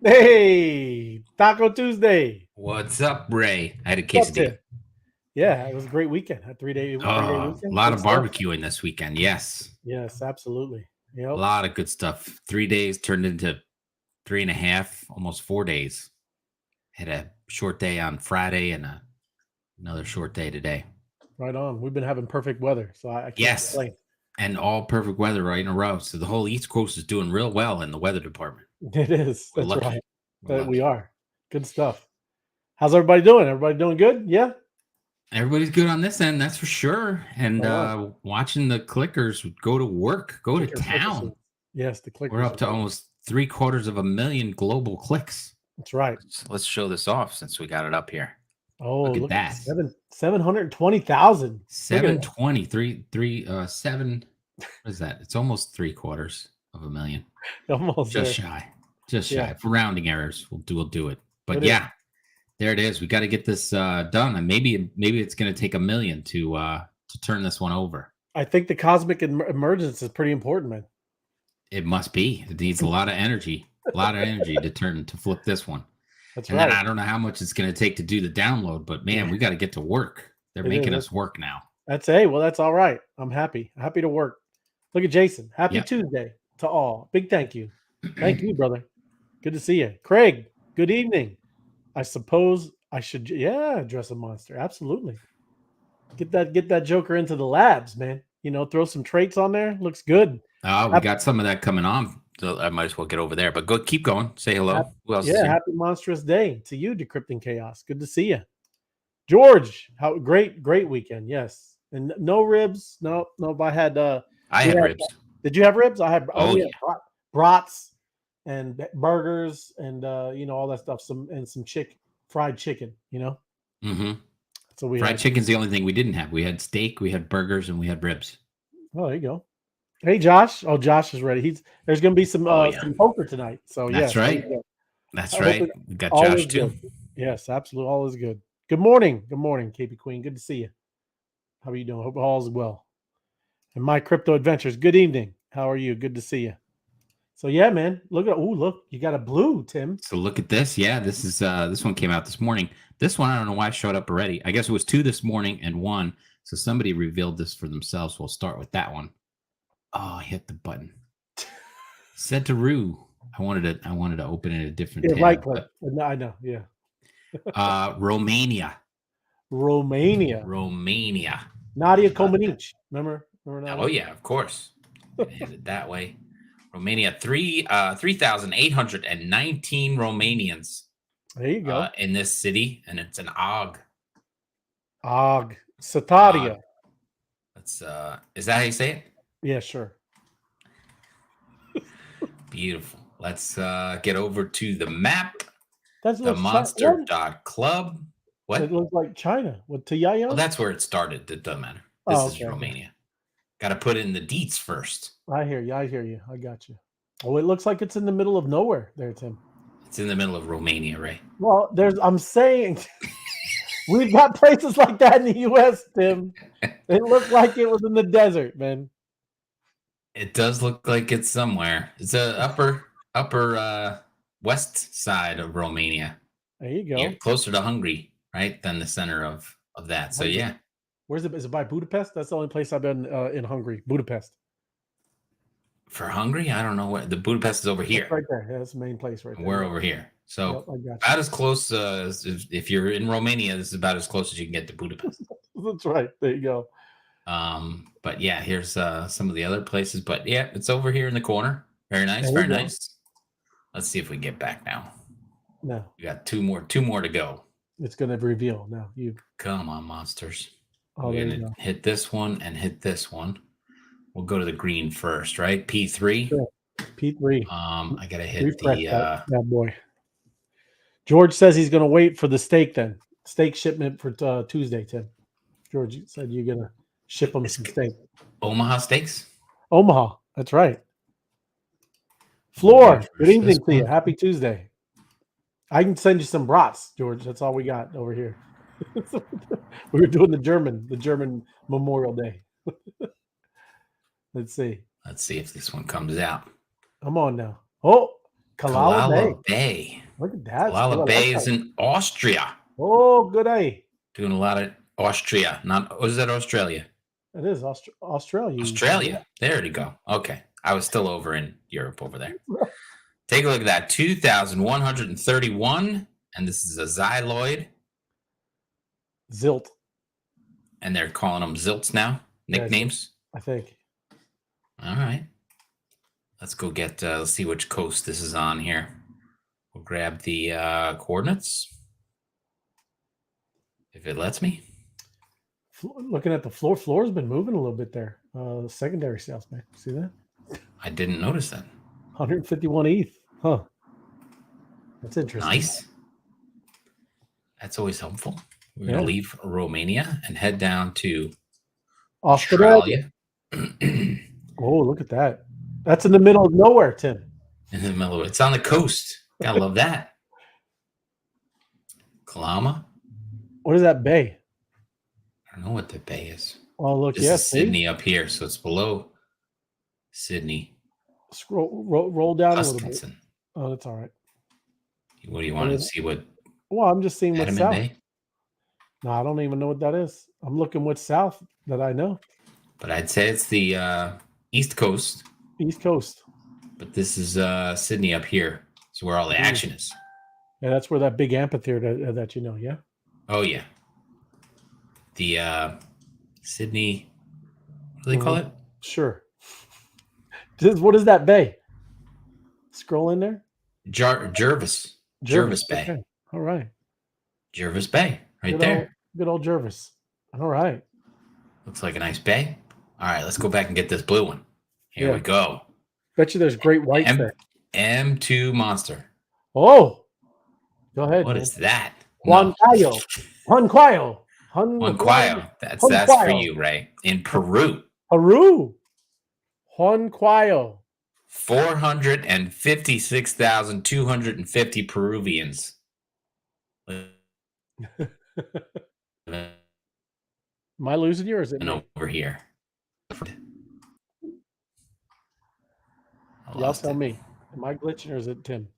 Hey, Taco Tuesday. What's up, Ray? I had a What's up, quesadilla. Tim? Yeah, it was a great weekend. A three day Oh, a weekend. lot Good of stuff. barbecuing this weekend. Yes, Yes, absolutely. a Yep. lot of good stuff. 3 days turned into 3.5, almost 4 days. Had a short day on Friday and another short day today. Right on. We've been having perfect weather, so I can't Yes, complain. and all perfect weather right in a row. So the whole East Coast is doing real well in the weather department. It is. We're That's right. lucky. We're That we lucky. are. Good stuff. How's everybody doing? Everybody doing good? Yeah. Everybody's good on this end, that's for sure. And Right on. watching the clickers go to work, go to Clicker town. machines. Yes, the We're clickers up are to good. almost 3/4 of a million global clicks. That's right. Let's show this off since we got it up here. Oh, Look at look at that. 720,000. Look at it. 720, 7. What is that? It's almost 3/4 of a million. Almost Just there. shy. Just Yeah. shy. For rounding errors, we'll do it. But It is. yeah, there it is. We got to get this done, and maybe it's going to take a million to turn this one over. I think the cosmic emergence is pretty important, man. It must be. It needs a lot of energy to flip this one. That's And then right. I don't know how much it's going to take to do the download, but man, we got to get to work. They're It making is. us work now. Well, that's all right. I'm happy. Happy to work. Look at Jason. Happy Yep. Tuesday to all. Big thank you. Thank you, brother. Good to see you. Craig, good evening. I suppose I should address a monster. Absolutely. Get that Joker into the labs, man. Throw some traits on there. Looks good. We got some of that coming on. So I might as well get over there. But keep going. Say hello. Who else is here? Happy monstrous day to you, Decrypting Chaos. Good to see you. George, how great weekend. Yes. And no ribs. No. I had I had ribs. Did you have ribs? I had Oh, yeah. brats and burgers and all that stuff. Some fried chicken, Mm-hmm. So we Fried chicken's the only thing we didn't have. We had steak, we had burgers, and we had ribs. Oh, there you go. Hey, Josh. Oh, Josh is ready. There's going to be some poker tonight. So That's right. That's right. We got Josh too. Good. Yes, absolutely. All is good. Good morning. Good morning, KP Queen. Good to see you. How are you doing? Hope all is well. And my crypto adventures. Good evening. How are you? Good to see you. So yeah, man. Look, you got a blue, Tim. So look at this. Yeah, this one came out this morning. This one, I don't know why it showed up already. I guess it was 2 this morning and 1. So somebody revealed this for themselves. We'll start with that one. Oh, I hit the button. Said to Rue. I wanted to open it a different tab. Right click. I know. Yeah. Romania. Nadia Comaneci. Remember Nadia? Oh yeah, of course. Hit it that way. Romania, 3,819 Romanians. There you go. In this city, and it's an Og. Sataria. That's is that how you say it? Yeah, sure. Beautiful. Let's get over to the map. That's the monster.club. What? It looks like China. With Tiayan? Well, that's where it started. It doesn't matter. This is Romania. Got to put in the deets first. I hear you. I got you. Oh, it looks like it's in the middle of nowhere there, Tim. It's in the middle of Romania, Ray. Well, I'm saying we've got places like that in the U.S., Tim. It looked like it was in the desert, man. It does look like it's somewhere. It's a upper west side of Romania. There you go. You're closer to Hungary, right, than the center of that. So yeah. Where's it? Is it by Budapest? That's the only place I've been in Hungary. Budapest. For Hungary, I don't know where. The Budapest is over here. That's right there. Yeah, that's the main place right there. We're over here. So about as close as if you're in Romania, this is about as close as you can get to Budapest. That's right. There you go. But yeah, here's some of the other places. But yeah, it's over here in the corner. Very nice. Very nice. Let's see if we can get back now. No. We got two more to go. It's gonna reveal now. Come on, monsters. Oh, we're gonna hit this one and hit this one. We'll go to the green first, right? P3. Sure. P3. I gotta hit the boy. George says he's gonna wait for the steak then. Steak shipment for Tuesday, Tim. George said you're gonna ship him some steak. Omaha Steaks? Omaha. That's right. Floor. Good evening to you. Happy Tuesday. I can send you some brats, George. That's all we got over here. We were doing the German Memorial Day. Let's see. Let's see if this one comes out. Come on now. Oh, Kalala Bay. Bay. Look at that. It's Kalala cool. I Bay like is that. in Austria. Oh, good eye. Doing a lot of Austria. Not, was that Australia? It is Australia. Australia. There you go. Okay. I was still over in Europe over there. Take a look at that. 2,131. And this is a xyloid. Zilt. And they're calling them zilts now. Nicknames. I think. All right. Let's go get, let's see which coast this is on here. We'll grab the coordinates. If it lets me. Looking at the floor's been moving a little bit there. Secondary sales, man. See that? I didn't notice that. 151 ETH. Huh. That's interesting. Nice. That's always helpful. We're going to leave Romania and head down to Australia. Oh, look at that. That's in the middle of nowhere, Tim. In the middle of it. It's on the coast. Gotta love that. Kalama. What is that bay? I don't know what the bay is. Oh, look, this is Sydney up here, so it's below Sydney. Roll down a little bit. Oh, that's all right. What do you want to see? What? Well, I'm just seeing what's south. Bay? No, I don't even know what that is. I'm looking what's south that I know. But I'd say it's the East Coast. East Coast. But this is Sydney up here. It's where all the action is. Yeah, that's where that big amphitheater that you know, yeah? Oh, yeah. The Sydney, what do they call it? Sure. What is that bay? Scroll in there. Jervis Bay. Okay. All right. Jervis Bay, right there. Good old Jervis. All right. Looks like a nice bay. All right, let's go back and get this blue one. Here we go. Bet you there's great whites there. M2 Monster. Oh. Go ahead. What is that? Huancayo. That's for you, Ray. In Peru. Huancayo. 456,250 Peruvians. Am I losing you or is it over here? Y'all tell me. Am I glitching or is it Tim?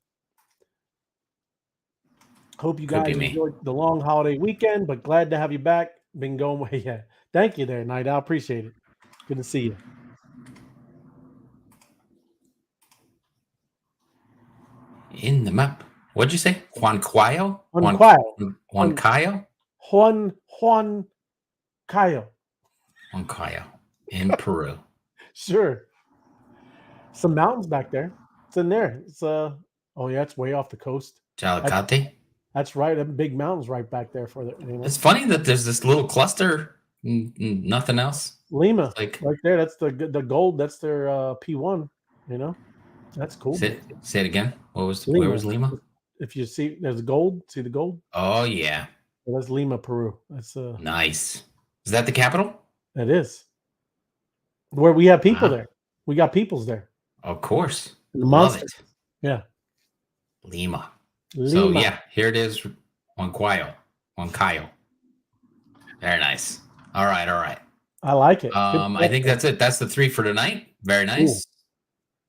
Hope you guys enjoyed the long holiday weekend, but glad to have you back. Been going away. Yeah. Thank you there, Night. I appreciate it. Good to see you. In the map. What'd you say? Huancayo? Huancayo. Huancayo. In Peru. Sure. Some mountains back there. It's in there. It's oh yeah, it's way off the coast. Jalicate? That's right. Them big mountains right back there for the. It's funny that there's this little cluster, nothing else. Lima, like right there. That's the gold. That's their P1. You know, that's cool. Say it again. Where was Lima? If you see, there's gold. See the gold? Oh yeah. Well, that's Lima, Peru. That's nice. Is that the capital? It is. Where we have people there. We got peoples there. Of course. The monsters. Yeah. Lima. So yeah, here it is. Huancayo. Very nice. All right. I like it. I think that's it. That's the 3 for tonight. Very nice. Ooh.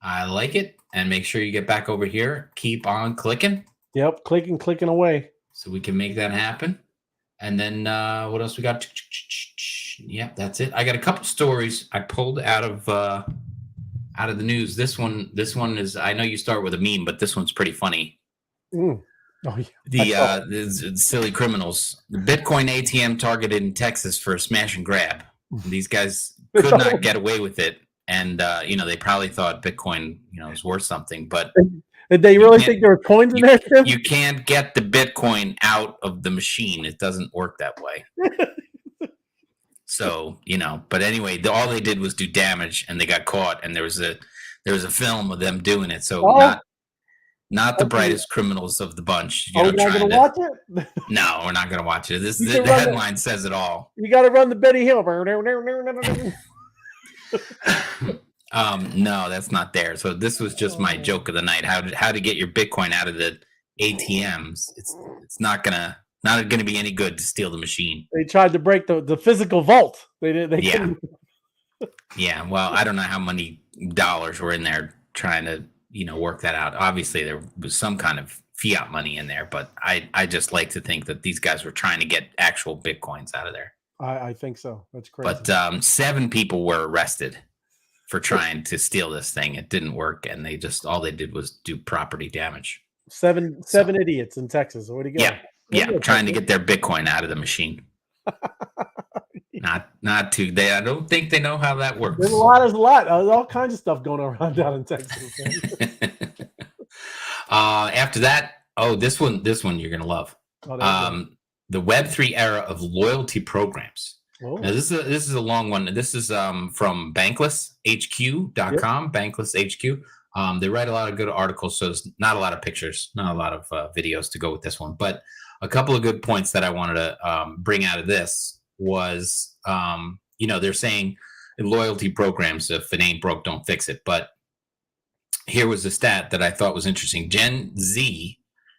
I like it. And make sure you get back over here. Keep on clicking. Yep, clicking away. So we can make that happen. And then what else we got? Yep, that's it. I got a couple stories I pulled out of the news. This one is, I know you start with a meme, but this one's pretty funny. Oh, yeah. The silly criminals. The Bitcoin ATM targeted in Texas for a smash and grab. These guys could not get away with it. And, they probably thought Bitcoin, was worth something. But did they really think there were coins in there? You can't get the Bitcoin out of the machine. It doesn't work that way. So, but anyway, all they did was do damage and they got caught. And there was a film of them doing it. So not the brightest criminals of the bunch. We're not going to watch it? No, we're not going to watch it. The headline says it all. You got to run the Betty Hill. No, that's not there. So this was just my joke of the night. How to get your Bitcoin out of the ATMs. It's not gonna be any good to steal the machine. They tried to break the physical vault. They did. Yeah. Well, I don't know how many dollars were in there trying to work that out. Obviously, there was some kind of fiat money in there, but I just like to think that these guys were trying to get actual Bitcoins out of there. I think so. That's crazy. But 7 people were arrested for trying to steal this thing. It didn't work, and all they did was do property damage. Seven idiots in Texas. Where'd he go? Yeah, trying to get their Bitcoin out of the machine. Not too. I don't think they know how that works. There's a lot. There's all kinds of stuff going around down in Texas. After that, this one you're gonna love. The Web3 era of loyalty programs. Oh. Now this is a long one. This is from banklesshq.com. Yep. Bankless HQ. They write a lot of good articles, so there's not a lot of pictures, not a lot of videos to go with this one. But a couple of good points that I wanted to bring out of this was, they're saying in loyalty programs, if it ain't broke, don't fix it. But here was a stat that I thought was interesting. Gen Z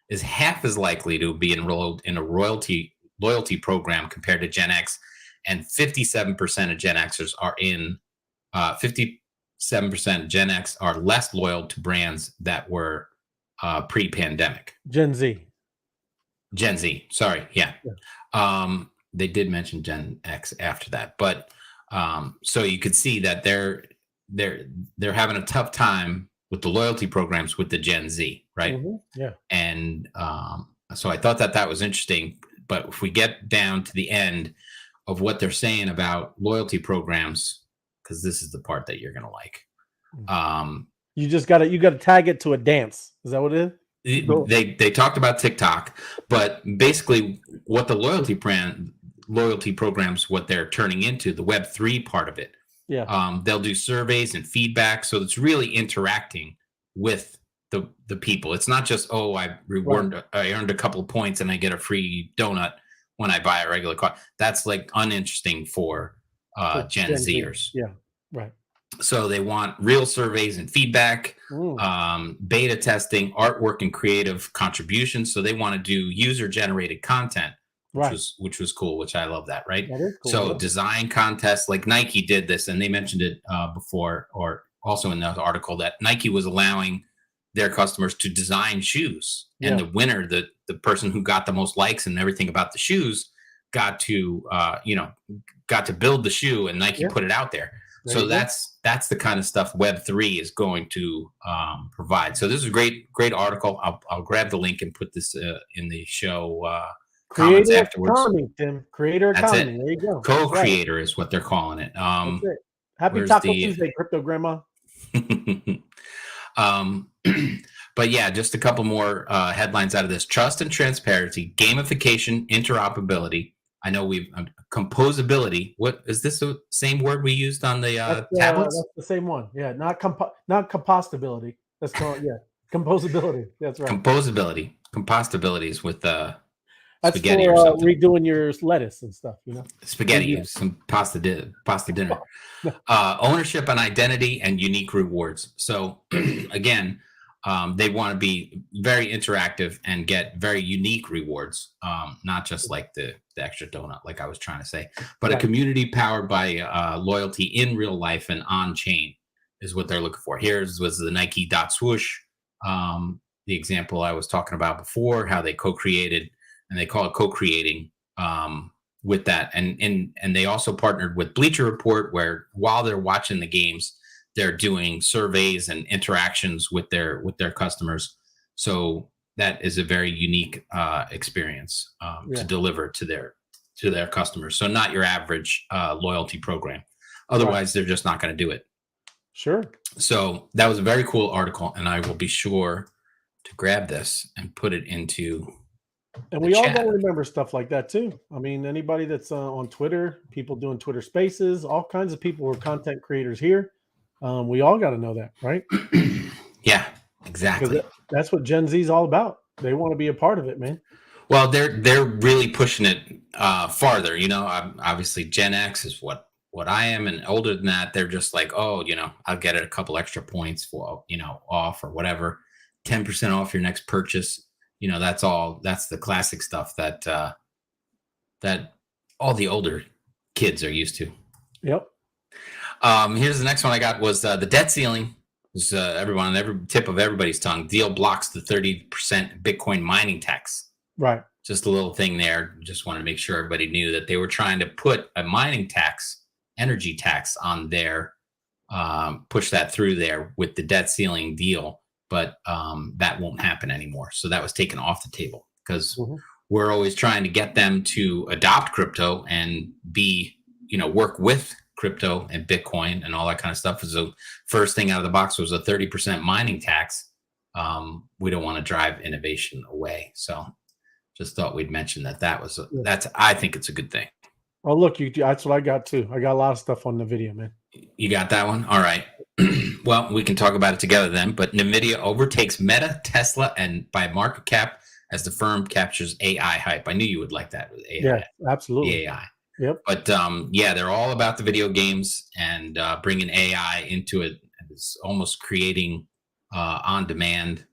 is half as likely to be enrolled in a loyalty program compared to Gen X, and 57% of Gen Xers are in 57% of Gen X are less loyal to brands that were pre-pandemic. Gen Z, sorry, yeah. They did mention Gen X after that, but so you could see that they're having a tough time with the loyalty programs with the Gen Z, right? Mm-hmm. Yeah. And so I thought that was interesting. But if we get down to the end of what they're saying about loyalty programs, because this is the part that you're gonna like. You just gotta tag it to a dance. Is that what it is? They talked about TikTok, but basically what the loyalty programs, what they're turning into, the Web3 part of it. Yeah. They'll do surveys and feedback, so it's really interacting with the people. It's not just I earned a couple of points and I get a free donut when I buy a regular car. That's like uninteresting for Gen Zers. Yeah, right. So they want real surveys and feedback, beta testing, artwork, and creative contributions. So they want to do user-generated content, which was cool, which I love that, right? That is cool. So design contests, like Nike did this, and they mentioned it before, or also in the article, that Nike was allowing their customers to design shoes. Yeah. And the winner, the person who got the most likes and everything about the shoes, got to build the shoe, and Nike put it out there. So that's the kind of stuff Web3 is going to provide. So this is a great article. I'll grab the link and put this in the show comments afterwards. Economy, Tim. Creator economy. There you go. Co-creator is what they're calling it. That's it. Happy Taco Tuesday, Crypto Grandma. But yeah, just a couple more headlines out of this. Trust and transparency, gamification, interoperability. I know composability. What is this? The same word we used on the tablets? That's the same one. Yeah, not compostability. That's called composability. That's right. Compostability is with that's spaghetti for, or something. Redoing your lettuce and stuff. Spaghetti, some pasta dinner. Ownership and identity and unique rewards. So again, they want to be very interactive and get very unique rewards, not just like the extra donut, like I was trying to say, but a community powered by loyalty in real life and on chain is what they're looking for. Was the Nike .swoosh, the example I was talking about before, how they co-created, and they call it co-creating with that. And they also partnered with Bleacher Report, where while they're watching the games, they're doing surveys and interactions with their customers. So that is a very unique experience to deliver to their customers. So not your average loyalty program. Otherwise, they're just not going to do it. Sure. So that was a very cool article, and I will be sure to grab this and put it into. And we all got to remember stuff like that too. I mean, anybody that's on Twitter, people doing Twitter Spaces, all kinds of people who are content creators here. We all got to know that, right? Yeah, exactly. That's what Gen Z is all about. They want to be a part of it, man. Well, they're really pushing it farther. Obviously Gen X is what I am, and older than that, they're just like, I'll get it a couple extra points for off or whatever, 10% off your next purchase. That's the classic stuff that all the older kids are used to. Yep. Here's the next one I got was the debt ceiling Everyone on every tip of everybody's tongue. Deal blocks the 30% Bitcoin mining tax. Right. Just a little thing there. Just wanted to make sure everybody knew that they were trying to put a mining tax, energy tax on there, push that through there with the debt ceiling deal. But that won't happen anymore. So that was taken off the table because we're always trying to get them to adopt crypto and work with crypto and Bitcoin and all that kind of stuff. So first thing out of the box was a 30% mining tax. We don't want to drive innovation away. So just thought we'd mention that's I think it's a good thing. Oh, look, that's what I got too. I got a lot of stuff on Nvidia, man. You got that one? All right. Well, we can talk about it together then. But Nvidia overtakes Meta, Tesla, and by market cap as the firm captures AI hype. I knew you would like that with AI. Yeah, absolutely. The AI. Yep. But they're all about the video games and bringing AI into it. It's almost creating on demand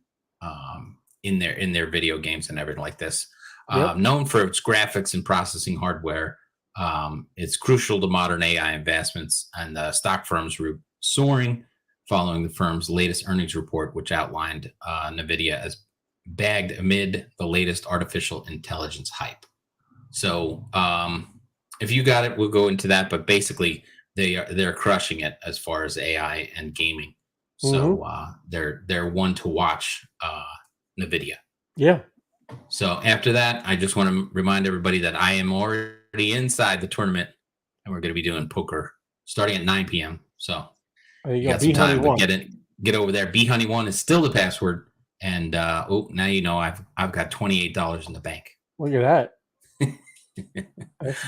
in their video games and everything like this. Known for its graphics and processing hardware, it's crucial to modern AI investments, and the stock firms were soaring following the firm's latest earnings report, which outlined Nvidia as bagged amid the latest artificial intelligence hype. So if you got it, we'll go into that. But basically, they're crushing it as far as AI and gaming. So they're one to watch, Nvidia. Yeah. So after that, I just want to remind everybody that I am already inside the tournament, and we're going to be doing poker starting at 9 p.m. So you got some time to get over there. BHoney1 is still the password, and now you know I've got $28 in the bank. Look at that.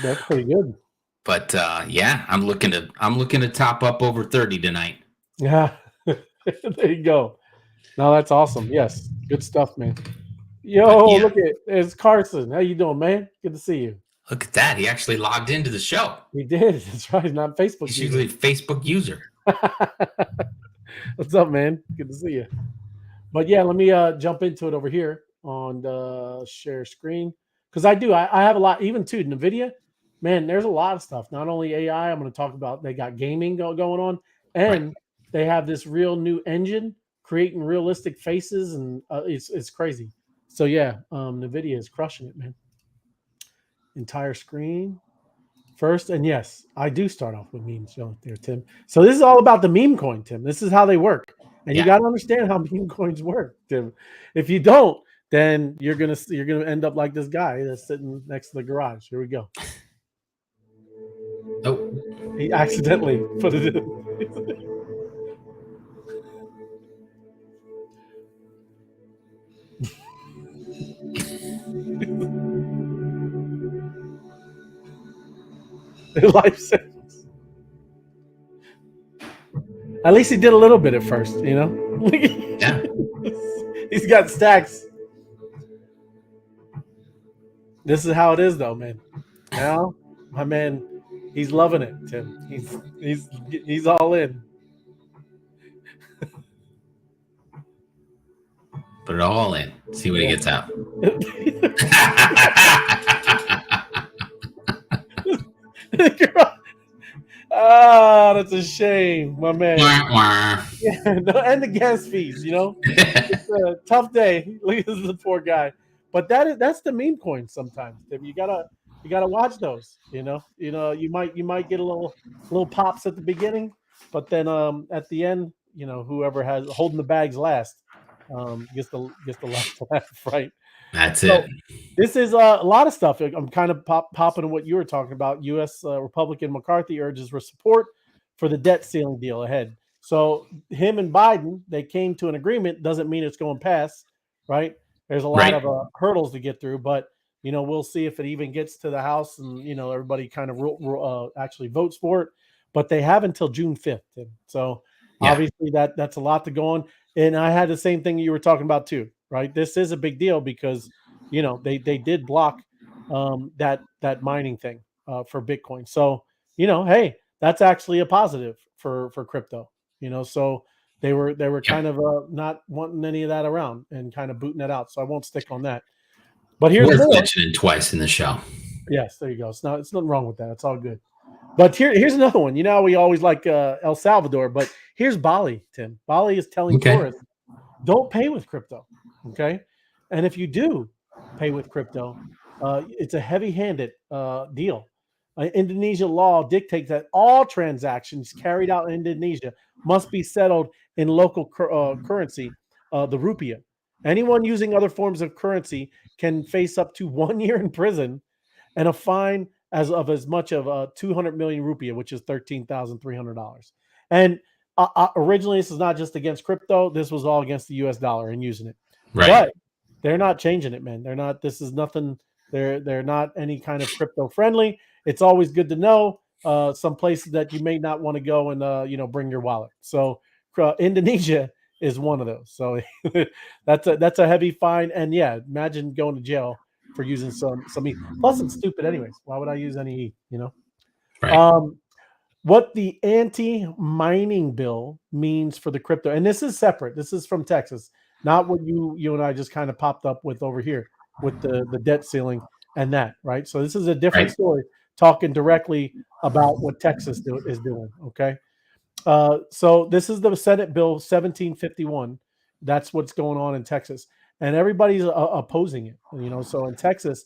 That's pretty good. But I'm looking to top up over 30 tonight. Yeah, there you go. No, that's awesome. Yes, good stuff, man. Yo, look at it's Carson. How you doing, man? Good to see you. Look at that. He actually logged into the show. He did. That's right. He's not Facebook. He's usually a Facebook user. What's up, man? Good to see you. But yeah, let me jump into it over here on the share screen because I have a lot. Even too Nvidia, man. There's a lot of stuff. Not only AI. I'm going to talk about. They got gaming going on, and they have this real new engine creating realistic faces, and it's crazy. So yeah, Nvidia is crushing it, man. Entire screen first, and yes, I do start off with memes there, Tim. So this is all about the meme coin, Tim. This is how they work, and you got to understand how meme coins work, Tim. If you don't, then you're gonna end up like this guy that's sitting next to the garage. Here we go. Oh, he accidentally put it in. Life sentence. At least he did a little bit at first, you know. Yeah. He's got stacks. This is how it is, though, man. Now, my man, he's loving it, Tim. He's all in. Put it all in. See what he gets out. That's a shame, my man. Yeah, and the gas fees, you know. It's a tough day. Look at this poor guy. But that's the meme coin sometimes. You gotta watch those. You know, you might get a little pops at the beginning, but then at the end, you know, whoever has holding the bags last gets the last laugh, right? That's it. This is a lot of stuff. I'm kind of popping on what you were talking about. U.S. Republican McCarthy urges for support for the debt ceiling deal ahead. So him and Biden, they came to an agreement. Doesn't mean it's going past, right? There's a lot of hurdles to get through, but you know, we'll see if it even gets to the House, and you know, everybody kind of actually votes for it. But they have until June 5th. So obviously that's a lot to go on. And I had the same thing you were talking about too, right? This is a big deal because, you know, they did block that mining thing for Bitcoin. So, you know, hey, that's actually a positive for crypto, you know. So they were kind of not wanting any of that around and kind of booting it out. So I won't stick on that. But here's worth mentioning twice in the show. Yes, there you go. It's nothing wrong with that. It's all good. But here's another one. You know, we always like El Salvador, but Here's Bali, Tim. Bali is telling tourists, don't pay with crypto. Okay. And if you do pay with crypto, it's a heavy handed deal. Indonesia law dictates that all transactions carried out in Indonesia must be settled in local currency, the rupiah. Anyone using other forms of currency can face up to 1 year in prison and a fine as much of 200 million rupiah, which is $13,300. And originally, this is not just against crypto. This was all against the U.S. dollar and using it. Right. But they're not changing it, man. They're not. This is nothing. They're not any kind of crypto friendly. It's always good to know some places that you may not want to go and bring your wallet. So Indonesia is one of those. So that's a heavy fine. And yeah, imagine going to jail for using some ETH. Plus, it's stupid anyways. Why would I use any ETH? Right. What the anti-mining bill means for the crypto, and this is separate. This is from Texas, not what you and I just kind of popped up with over here with the debt ceiling and that, right? So this is a different story, talking directly about what Texas is doing. Okay. So this is the Senate Bill 1751. That's what's going on in Texas, and everybody's opposing it. So in Texas,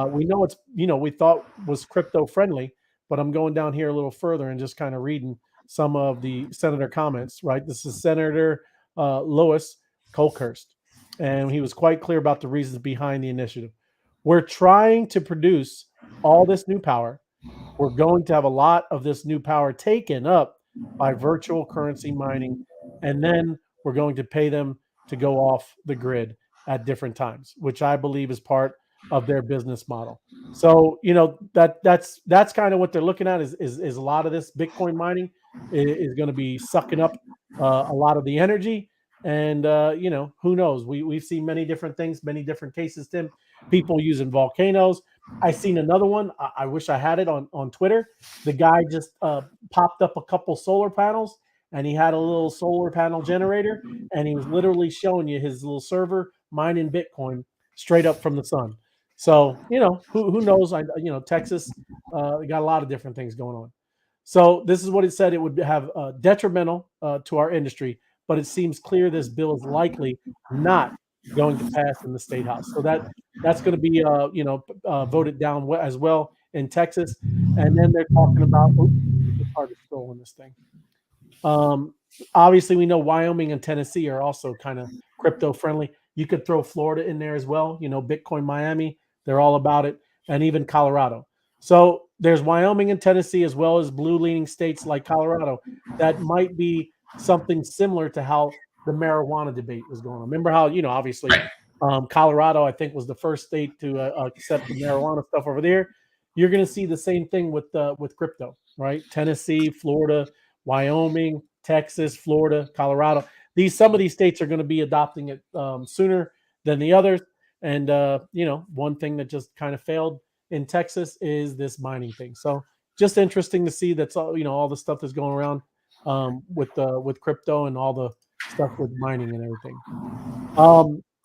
we know we thought was crypto friendly, but I'm going down here a little further and just kind of reading some of the senator comments. Right, this is Senator Lois Colkhurst, and he was quite clear about the reasons behind the initiative. We're trying to produce all this new power. We're going to have a lot of this new power taken up by virtual currency mining, and then we're going to pay them to go off the grid at different times, which I believe is part of their business model. So that's kind of what they're looking at is a lot of this Bitcoin mining is going to be sucking up a lot of the energy, and who knows? We've seen many different things, many different cases, Tim. People using volcanoes. I seen another one. I wish I had it on Twitter. The guy just popped up a couple solar panels, and he had a little solar panel generator, and he was literally showing you his little server mining Bitcoin straight up from the sun. So who knows? Texas got a lot of different things going on. So this is what it said. It would have detrimental to our industry, but it seems clear this bill is likely not going to pass in the state house. So that's going to be voted down as well in Texas. And then they're talking about it's hard to scroll on this thing. Obviously, we know Wyoming and Tennessee are also kind of crypto friendly. You could throw Florida in there as well. Bitcoin Miami, they're all about it, and even Colorado. So there's Wyoming and Tennessee, as well as blue leaning states like Colorado, that might be something similar to how the marijuana debate was going on. Remember how, obviously, Colorado, I think, was the first state to accept the marijuana stuff over there. You're going to see the same thing with crypto, right? Tennessee, Florida, Wyoming, Texas, Florida, Colorado. Some of these states are going to be adopting it sooner than the others. And one thing that just kind of failed in Texas is this mining thing. So just interesting to see that's all the stuff that's going around with crypto and all the stuff with mining and everything.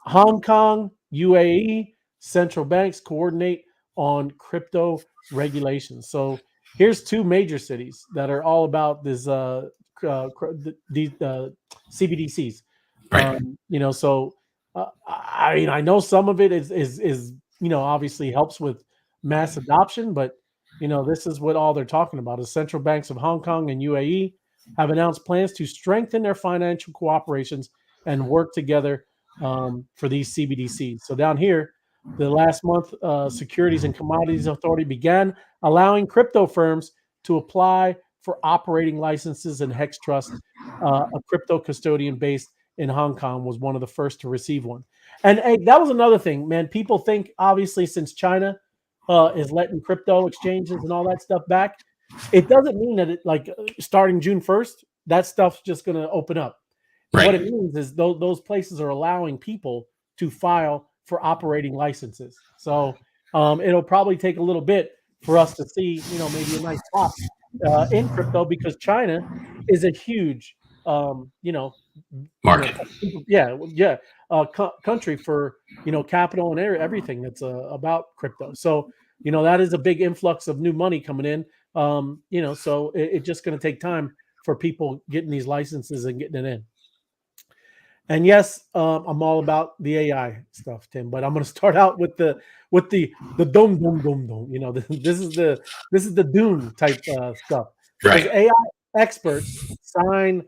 Hong Kong, UAE, central banks coordinate on crypto regulations. So here's two major cities that are all about this these CBDCs. Right. So I know some of it is obviously helps with mass adoption, but this is what all they're talking about is central banks of Hong Kong and UAE have announced plans to strengthen their financial cooperations and work together for these CBDCs. So down here, the last month, Securities and Commodities Authority began allowing crypto firms to apply for operating licenses, and Hex Trust, a crypto custodian based in Hong Kong, was one of the first to receive one. And hey, that was another thing, man. People think, obviously, since China is letting crypto exchanges and all that stuff back, it doesn't mean that starting June 1st, that stuff's just going to open up. Right. What it means is those places are allowing people to file for operating licenses. So it'll probably take a little bit for us to see, maybe a nice pop in crypto, because China is a huge, market. Country for capital and everything that's about crypto. So that is a big influx of new money coming in. So it's just going to take time for people getting these licenses and getting it in. And yes, I'm all about the AI stuff, Tim. But I'm going to start out with the dome dome dome dome. You know, this is the Dune type stuff, because Right. AI experts sign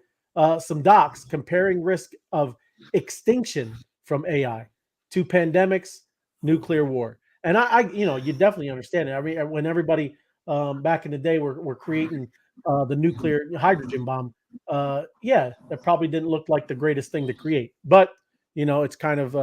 some docs comparing risk of extinction from AI to pandemics, nuclear war. And you know, you definitely understand it. I mean, when everybody back in the day were creating the nuclear hydrogen bomb, yeah, that probably didn't look like the greatest thing to create, but you know, it's kind of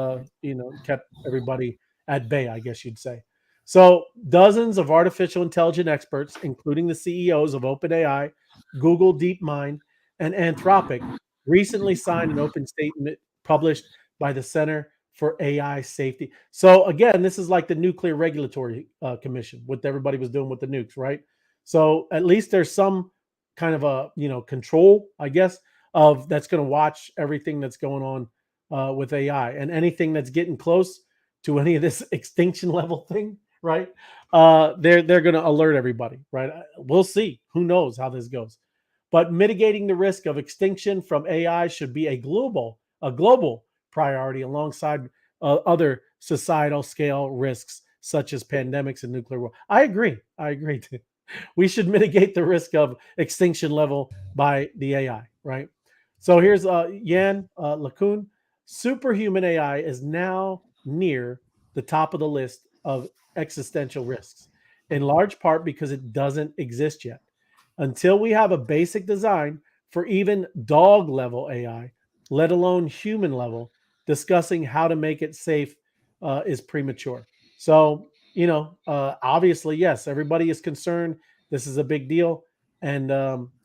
you know, kept everybody at bay, I guess you'd say. So, dozens of artificial intelligence experts, including the CEOs of OpenAI, Google DeepMind, and Anthropic, recently signed an open statement published by the Center for AI Safety. So, again, this is like the Nuclear Regulatory Commission, what everybody was doing with the nukes, right? So, at least there's some kind of a, you know, control, I guess, of that's going to watch everything that's going on with AI, and anything that's getting close to any of this extinction level thing, right? They're going to alert everybody, right? We'll see. Who knows how this goes? But mitigating the risk of extinction from AI should be a global priority alongside other societal scale risks such as pandemics and nuclear war. I agree. I agree. We should mitigate the risk of extinction level by the AI, right? So here's Yan LeCun. Superhuman AI is now near the top of the list of existential risks, in large part because it doesn't exist yet. Until we have a basic design for even dog level AI, let alone human level, discussing how to make it safe is premature. So, you know, obviously, yes, everybody is concerned. This is a big deal. And,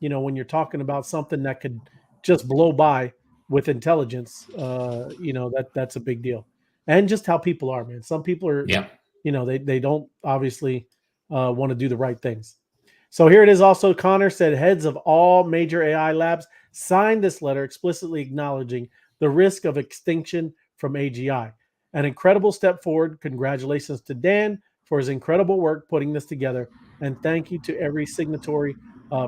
you know, when you're talking about something that could just blow by with intelligence, you know, that's a big deal. And just how people are, man. Some people are, Yeah. you know, they don't obviously want to do the right things. So here it is also. Connor said heads of all major AI labs signed this letter explicitly acknowledging the risk of extinction from AGI. An incredible step forward. Congratulations to Dan for his incredible work putting this together. And thank you to every signatory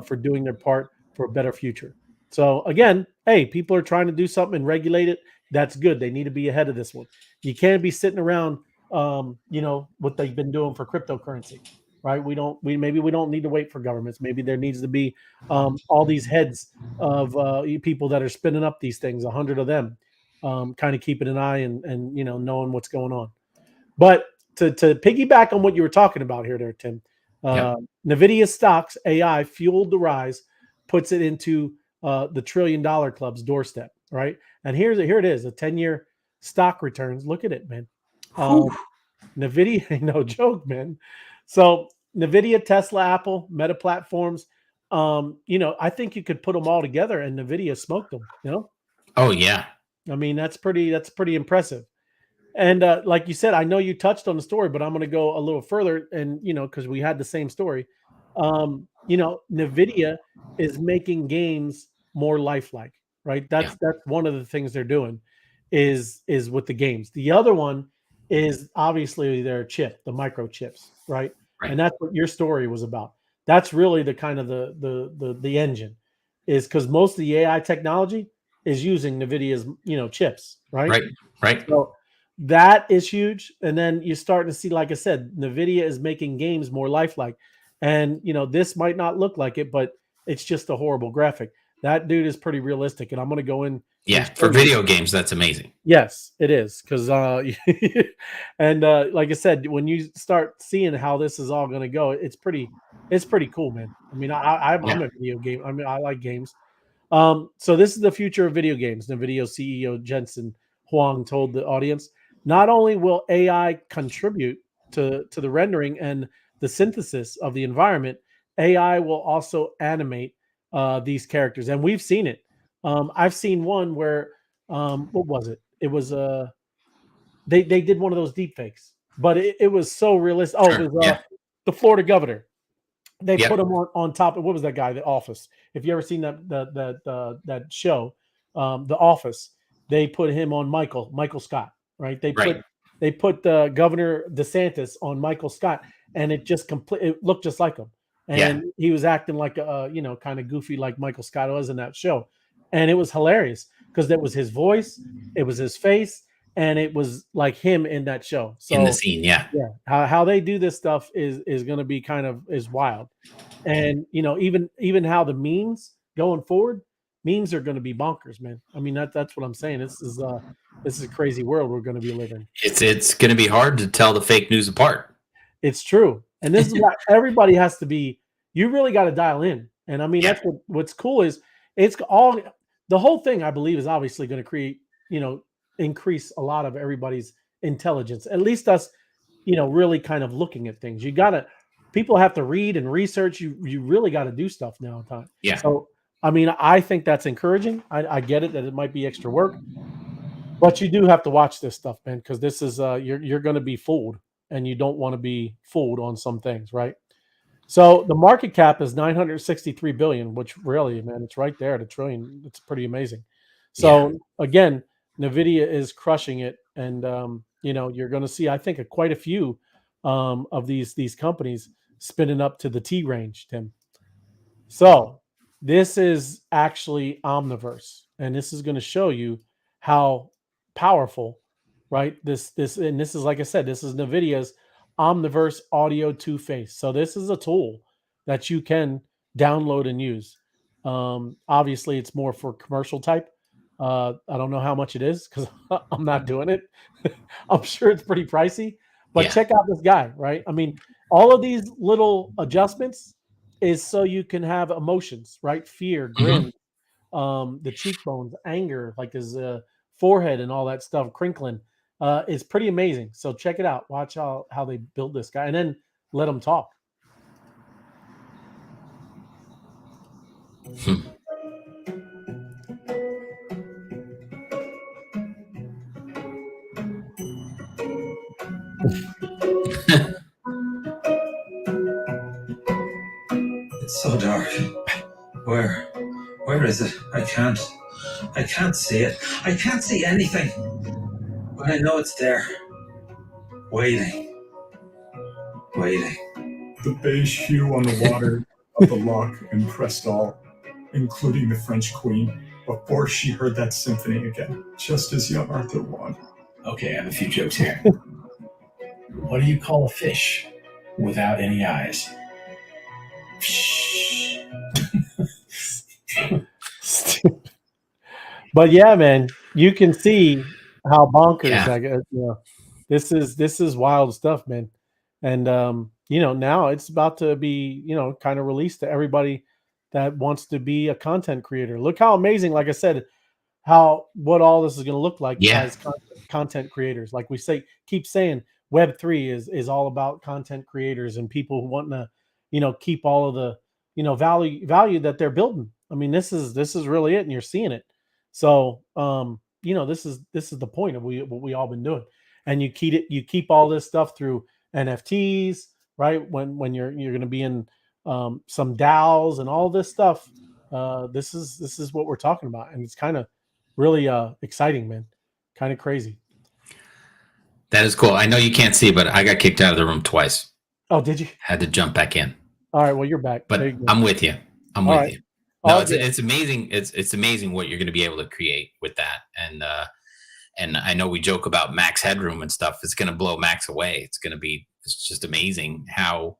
for doing their part for a better future. So again, hey, people are trying to do something and regulate it. That's good. They need to be ahead of this one. You can't be sitting around, you know, what they've been doing for cryptocurrency, right? Maybe we don't need to wait for governments. Maybe there needs to be all these heads of people that are spinning up these things, 100 of them, kind of keeping an eye and you know, knowing what's going on. But to piggyback on what you were talking about here, there, Tim, Yep. Nvidia stocks AI fueled the rise, puts it into the $1 trillion club's doorstep, right? And here it is, a 10-year stock returns. Look at it, man. Whew. Nvidia, no joke, man. So Nvidia, Tesla, Apple, Meta platforms. You know, I think you could put them all together, and Nvidia smoked them. You know, Oh yeah. I mean, that's pretty impressive. And like you said, I know you touched on the story, but I'm going to go a little further. And you know, because we had the same story. You know, Nvidia is making games more lifelike, right? Yeah. That's one of the things they're doing, is with the games. The other one is obviously their chip, the microchips, right? Right. And that's what your story was about. That's really the kind of the engine, is because most of the AI technology is using Nvidia's, you know, chips, right? Right. Right. So that is huge. And then you're starting to see, like I said, Nvidia is making games more lifelike. And you know, this might not look like it, but it's just a horrible graphic. That dude is pretty realistic. And I'm gonna go in and Yeah. For show you. video games, that's amazing. Yes, it is. Cause and like I said, when you start seeing how this is all gonna go, it's pretty cool, man. I mean, I'm Yeah. a video game. I mean, I like games. So this is the future of video games. NVIDIA CEO Jensen Huang told the audience, not only will AI contribute to the rendering and the synthesis of the environment, AI will also animate these characters. And we've seen it. I've seen one where, what was it? It was they did one of those deep fakes, but it was so realistic. Oh, it Sure. was Yeah. the Florida governor. They put Yep. him on top of, what was that guy? The Office. If you ever seen that show, The Office, they put him on Michael Scott, right? Right. They put Governor DeSantis on Michael Scott, and it just complete. It looked just like him. and he was acting like a kind of goofy like Michael Scott was in that show, and it was hilarious because that was his voice, it was his face, and it was like him in that show. In the So scene, yeah. yeah, how they do this stuff is going to be kind of is wild, and even how the memes going forward, memes are going to be bonkers, man. I mean that's what I'm saying. This is a crazy world we're going to be living. It's going to be hard to tell the fake news apart. It's true, and this is why everybody has to be. You really got to dial in, and I mean Yeah. that's what's cool is it's all the whole thing. I believe is obviously going to create increase a lot of everybody's intelligence. At least us, really kind of looking at things. You gotta people have to read and research. You really got to do stuff now time. Yeah. So I mean, I think that's encouraging. I get it that it might be extra work, but you do have to watch this stuff, man, because this is you're going to be fooled, and you don't want to be fooled on some things, right? So the market cap is 963 billion, which really, man, it's right there at a trillion. It's pretty amazing. So again, Nvidia is crushing it, and you're going to see, I think, quite a few of these companies spinning up to the T range, Tim. So this is actually Omniverse, and this is going to show you how powerful, right? This and this is, like I said, this is Nvidia's Omniverse Audio Two Face. So this is a tool that you can download and use. Obviously, it's more for commercial type. I don't know how much it is because I'm not doing it. I'm sure it's pretty pricey, but check out this guy, right? I mean, all of these little adjustments is so you can have emotions, right? Fear, grin, the cheekbones, anger, like his forehead and all that stuff, crinkling. It's pretty amazing. So check it out. Watch how they build this guy, and then let him talk. It's so dark. Where is it? I can't see it. I can't see anything. But I know it's there. Waiting. The beige hue on the water of the lock impressed all, including the French queen, before she heard that symphony again, just as young Arthur won. Okay, I have a few jokes here. What do you call a fish without any eyes? But yeah, man, you can see how bonkers. I guess, this is wild stuff, man. And now it's about to be kind of released to everybody that wants to be a content creator. Look how amazing, like I said, what all this is going to look like as content creators. Like we keep saying, Web3 is all about content creators and people who want to keep all of the value that they're building. I mean, this is really it, and you're seeing it. So this is the point of what we all been doing, and you keep all this stuff through NFTs, right? When you're going to be in some DAOs and all this stuff. This is what we're talking about, and it's kind of really exciting, man. Kind of crazy. That is cool. I know you can't see, but I got kicked out of the room twice. Oh, did you? Had to jump back in. All right, well, you're back. But I'm with you. I'm with you. No, it's amazing. It's amazing what you're going to be able to create with that. And I know we joke about max headroom and stuff. It's going to blow max away. It's just amazing how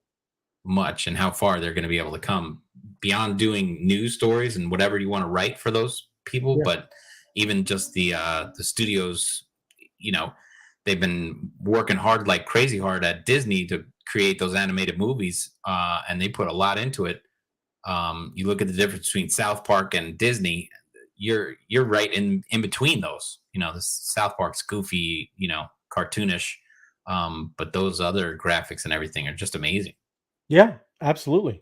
much and how far they're going to be able to come beyond doing news stories and whatever you want to write for those people. Yeah. But even just the studios, they've been working hard, like crazy hard at Disney to create those animated movies. And they put a lot into it. You look at the difference between South Park and Disney, you're right in between those. The South Park's goofy, cartoonish, but those other graphics and everything are just amazing. Yeah, absolutely.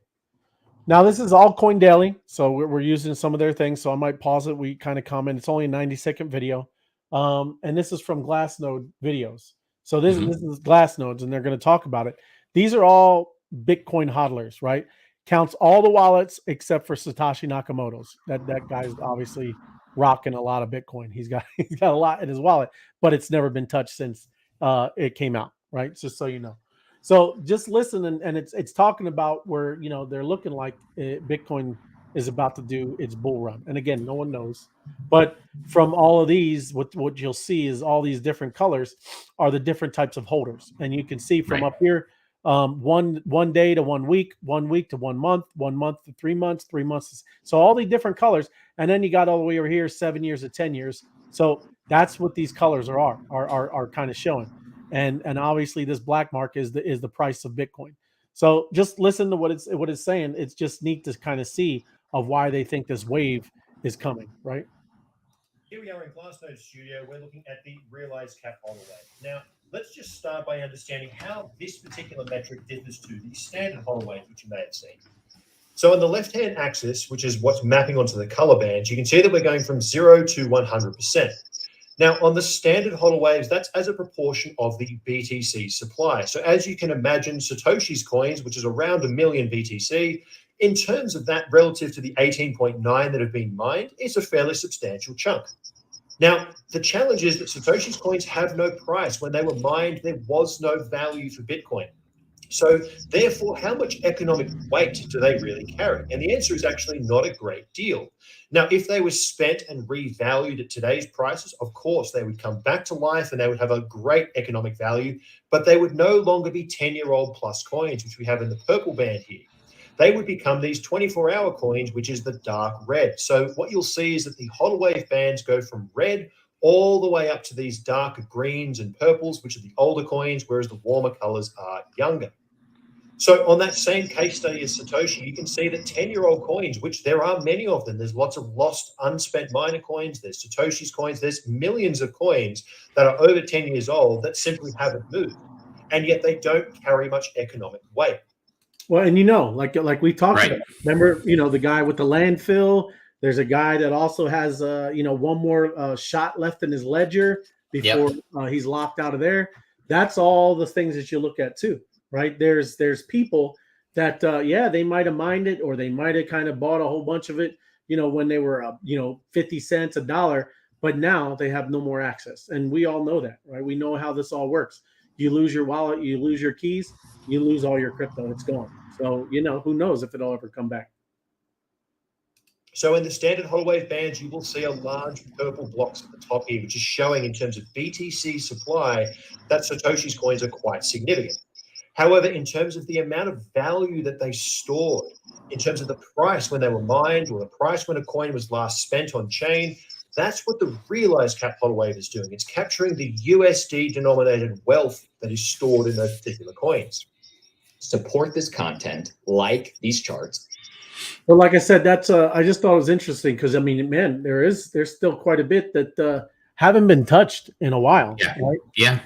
Now this is all Coin Daily, so we're using some of their things. So I might pause it. We kind of comment. It's only a 90-second video, and this is from Glassnode videos. So this is Glassnodes, and they're going to talk about it. These are all Bitcoin hodlers, right? Counts all the wallets except for Satoshi Nakamoto's. That guy's obviously rocking a lot of Bitcoin. He's got a lot in his wallet, but it's never been touched since it came out, right? Just so you know. So just listen, and it's talking about where they're looking like Bitcoin is about to do its bull run. And again, no one knows, but from all of these, what you'll see is all these different colors are the different types of holders, and you can see from Right. up here, one day to 1 week, 1 week to 1 month, 1 month to 3 months, 3 months. So all the different colors, and then you got all the way over here 7 years to 10 years. So that's what these colors are kind of showing. And obviously this black mark is the price of Bitcoin. So just listen to what it's saying. It's just neat to kind of see of why they think this wave is coming, right? Here we are in Glassnode Studio. We're looking at the realized cap hodl wave. Now, let's just start by understanding how this particular metric differs to the standard hodl wave, which you may have seen. So on the left-hand axis, which is what's mapping onto the color bands, you can see that we're going from 0 to 100%. Now, on the standard hodl waves, that's as a proportion of the BTC supply. So as you can imagine, Satoshi's coins, which is around 1 million BTC, in terms of that relative to the 18.9 that have been mined, it's a fairly substantial chunk. Now, the challenge is that Satoshi's coins have no price. When they were mined, there was no value for Bitcoin. So therefore, how much economic weight do they really carry? And the answer is actually not a great deal. Now, if they were spent and revalued at today's prices, of course, they would come back to life and they would have a great economic value, but they would no longer be 10-year-old plus coins, which we have in the purple band here. They would become these 24-hour coins, which is the dark red. So what you'll see is that the hodl wave bands go from red all the way up to these darker greens and purples, which are the older coins, whereas the warmer colors are younger. So on that same case study as Satoshi, you can see that 10-year-old coins, which there are many of them, there's lots of lost, unspent miner coins, there's Satoshi's coins, there's millions of coins that are over 10 years old that simply haven't moved. And yet they don't carry much economic weight. Well, and like we talked Right. about, remember, the guy with the landfill, there's a guy that also has, one more shot left in his ledger before he's locked out of there. That's all the things that you look at too, right? There's people that, they might have mined it, or they might have kind of bought a whole bunch of it, when they were, 50 cents, $1, but now they have no more access. And we all know that, right? We know how this all works. You lose your wallet, you lose your keys, you lose all your crypto, it's gone. So, who knows if it'll ever come back. So in the standard hodl wave bands, you will see a large purple blocks at the top here, which is showing in terms of BTC supply that Satoshi's coins are quite significant. However, in terms of the amount of value that they stored, in terms of the price when they were mined, or the price when a coin was last spent on chain, that's what the realized cap hodl wave is doing. It's capturing the USD denominated wealth that is stored in those particular coins. Support this content, like these charts. But like I said, that's I just thought it was interesting because man, there's still quite a bit that haven't been touched in a while. Yeah. Right? Yeah.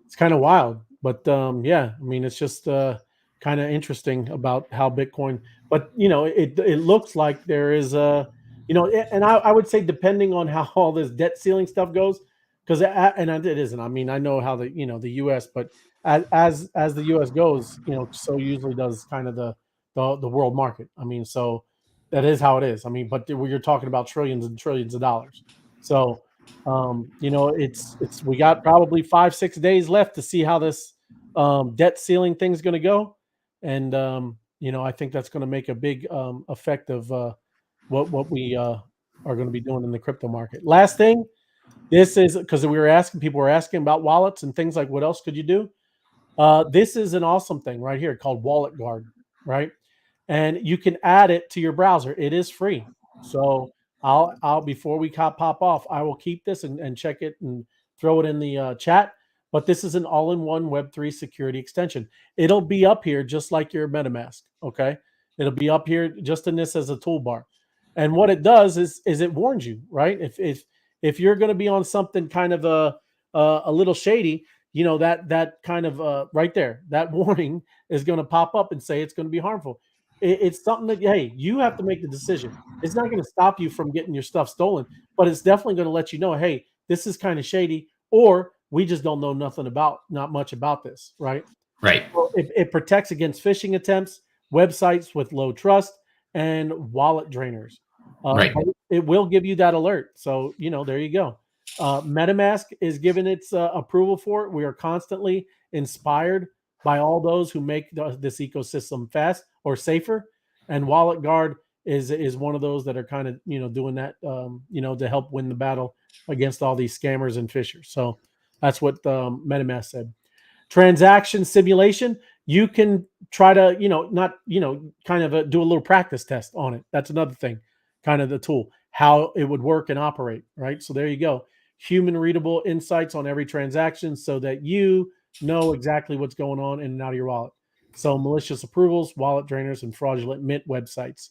It's kind of wild, but it's just kind of interesting about how Bitcoin. But it looks like there is and I would say, depending on how all this debt ceiling stuff goes, because it isn't. I know how the the U.S., but as the U.S. goes, so usually does kind of the world market. So that is how it is. But you're talking about trillions and trillions of dollars. So, it's we got probably 5-6 days left to see how this debt ceiling thing is going to go, and I think that's going to make a big effect of what we are going to be doing in the crypto market. Last thing, this is because people were asking about wallets and things like what else could you do. This is an awesome thing right here called Wallet Guard, right? And you can add it to your browser. It is free. So I'll before we pop off, I will keep this and check it and throw it in the chat. But this is an all-in-one Web3 security extension. It'll be up here just like your MetaMask. Okay, it'll be up here just in this as a toolbar. And what it does is it warns you, right? If you're going to be on something kind of a little shady, that kind of right there, that warning is going to pop up and say it's going to be harmful. It's something that, hey, you have to make the decision. It's not going to stop you from getting your stuff stolen, but it's definitely going to let you know, hey, this is kind of shady, or we just don't know not much about this, right? Right. Well, it protects against phishing attempts, websites with low trust, and wallet drainers. Right. But it will give you that alert. So, there you go. MetaMask is giving its approval for it. We are constantly inspired by all those who make this ecosystem fast or safer. And Wallet Guard is one of those that are kind of doing that to help win the battle against all these scammers and phishers. So that's what MetaMask said. Transaction simulation, you can try to do a little practice test on it. That's another thing, kind of the tool, how it would work and operate, right? So there you go. Human readable insights on every transaction so that you know exactly what's going on in and out of your wallet. So malicious approvals, wallet drainers, and fraudulent mint websites.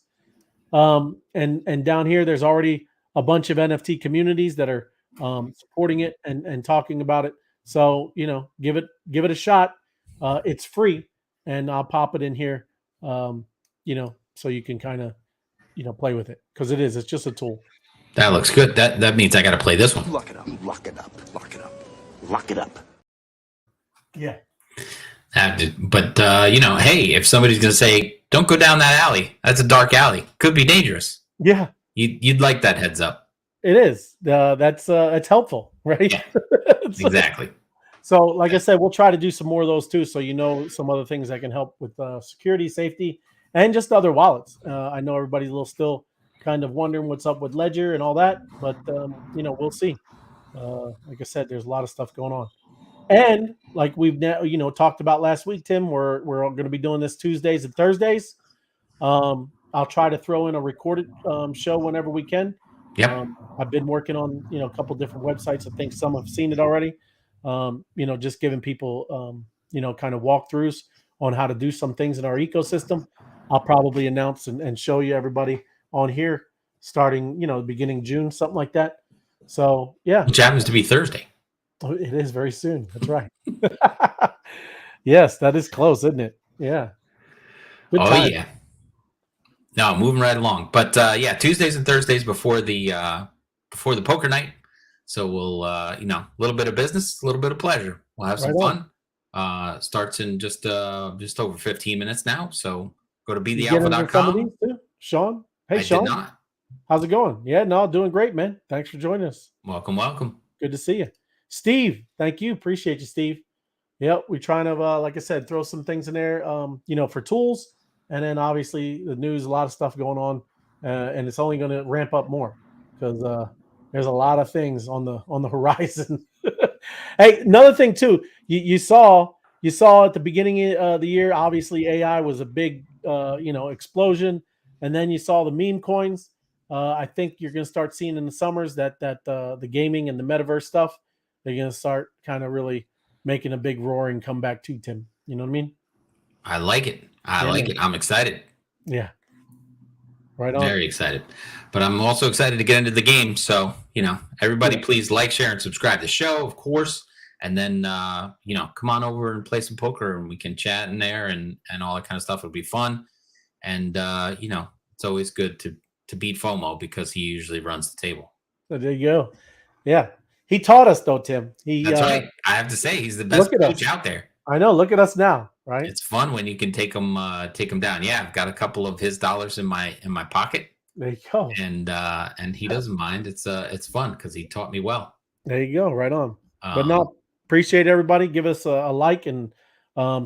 And down here, there's already a bunch of NFT communities that are supporting it and talking about it. So give it a shot. It's free, and I'll pop it in here. So you can kind of play with it, because it's just a tool. That looks good. That means I got to play this one. Lock it up. Lock it up. Lock it up. Lock it up. Yeah. But hey, if somebody's going to say, don't go down that alley, that's a dark alley, could be dangerous. Yeah. You'd like that heads up. It is. That's helpful, right? Yeah, exactly. So, like I said, we'll try to do some more of those too. So some other things that can help with security, safety, and just other wallets. I know everybody's still kind of wondering what's up with Ledger and all that, but we'll see. Like I said, there's a lot of stuff going on. And like we've now, talked about last week, Tim, we're going to be doing this Tuesdays and Thursdays. I'll try to throw in a recorded show whenever we can. Yep. I've been working on a couple different websites. I think some have seen it already. Just giving people kind of walkthroughs on how to do some things in our ecosystem. I'll probably announce and show you everybody on here starting beginning June, something like that. So yeah, Which happens to be Thursday. Oh, it is very soon. That's right. Yes, that is close, isn't it? Yeah. Good time. Yeah. No, moving right along. But Tuesdays and Thursdays before the poker night. So we'll a little bit of business, a little bit of pleasure. We'll have some fun. Starts in just over 15 minutes now. So go to bethealpha.com. Sean. Hey, Sean. Did not. How's it going? Yeah, no, doing great, man. Thanks for joining us. Welcome. Good to see you. Steve, thank you. Appreciate you, Steve. Yep, we're trying to, like I said, throw some things in there, for tools. And then obviously the news, a lot of stuff going on, and it's only going to ramp up more because there's a lot of things on the horizon. Hey, another thing too, you saw at the beginning of the year, obviously AI was a big, explosion, and then you saw the meme coins. I think you're going to start seeing in the summers that the gaming and the metaverse stuff, they're going to start kind of really making a big roaring comeback too, Tim. You know what I mean? I like it. I like it. I'm excited. Yeah. Right on. Very excited. But I'm also excited to get into the game. So, everybody please like, share, and subscribe to the show, of course. And then, come on over and play some poker and we can chat in there and all that kind of stuff. It'll be fun. And, it's always good to beat FOMO because he usually runs the table. So there you go. Yeah. He taught us though, Tim. That's right. I have to say he's the best coach out there. I know. Look at us now, right? It's fun when you can take him down. Yeah, I've got a couple of his dollars in my pocket. There you go. And he doesn't mind. It's fun because he taught me well. There you go. Right on. But no, appreciate everybody. Give us a like and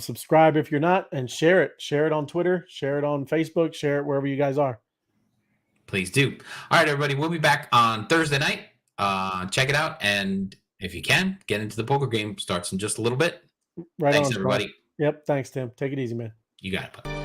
subscribe if you're not, and share it. Share it on Twitter. Share it on Facebook. Share it wherever you guys are. Please do. All right, everybody. We'll be back on Thursday night. Check it out, and if you can, get into the poker game. Starts in just a little bit. Right. Thanks, on, everybody. Yep. Thanks, Tim. Take it easy, man. You got it, buddy.